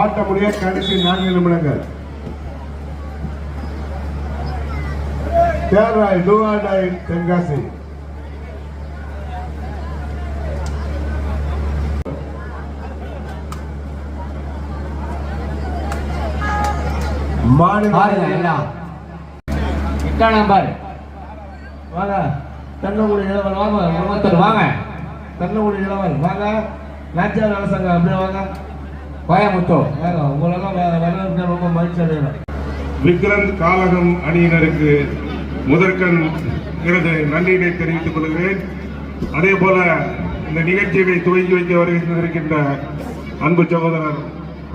ஆட்டமுடைய கடைசி 4 நிமிடங்கள். தேர்ராய் டூஆர்டாய் தென்காசி. நம்பர் வாங்க தென்னங்குடி இளவல் வாங்க வாங்க தென்னங்குடி இளவல் வாங்க நாச்சியார் அரசாங்க அப்படியே வாங்க கோயமுத்தூர் வாங்க உங்களெல்லாம் வரவேற்க ரொம்ப மகிழ்ச்சி அடைகிறோம். விக்ரந்த் காலகம் அணியினருக்கு முதற்கண் எனது நன்றியினை தெரிவித்துக் கொள்கிறேன். அதே போல இந்த நிகழ்ச்சியை துவங்கி வைக்க வருகின்ற அன்பு சகோதரர்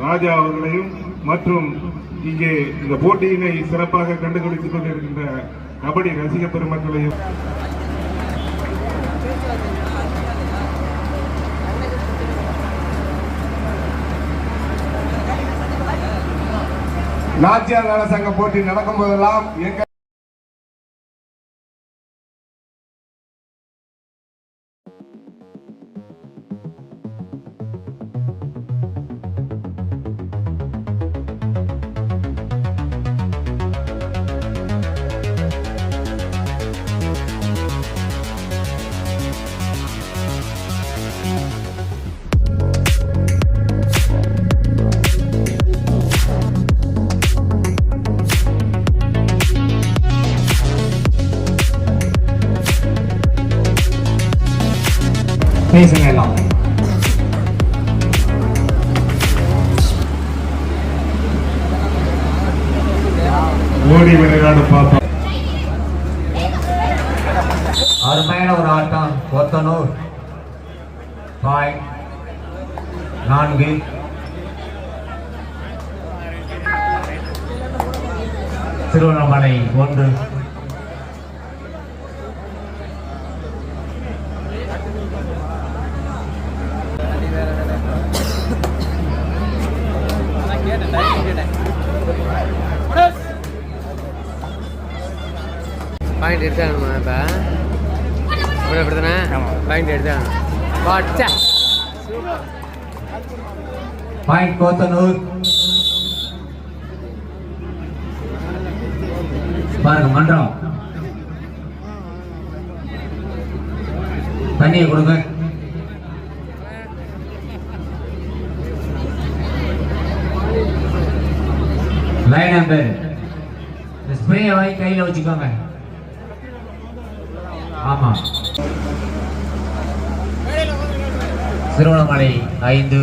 ராஜா அவர்களையும் மற்றும் இங்கே இந்த போட்டியினை சிறப்பாக கண்டுபிடித்துக் கொண்டிருக்கின்ற கபடி ரசிக பெருமக்களையும் நாச்சியார் நல சங்க போட்டி நடக்கும் போதெல்லாம் எங்க பேசுங்க எல்லாம். ஓடி விளையாடு பார்ப்போம். அருமையான ஒரு ஆட்டம். கொத்தனூர் 4 திருவண்ணாமலை 1. பாயிண்ட் எடுத்தாங்கம்மா இப்போ அப்படித்தானே பாயிண்ட் எடுத்தாங்க பாயிண்ட் கோத்தனூர். பாருங்க மன்றம் தண்ணியை கொடுங்க. லைன் நம்பர் ஸ்ப்ரே வாங்கி கையில் வச்சுக்கோங்க. ஆமா திருவண்ணாமலை 5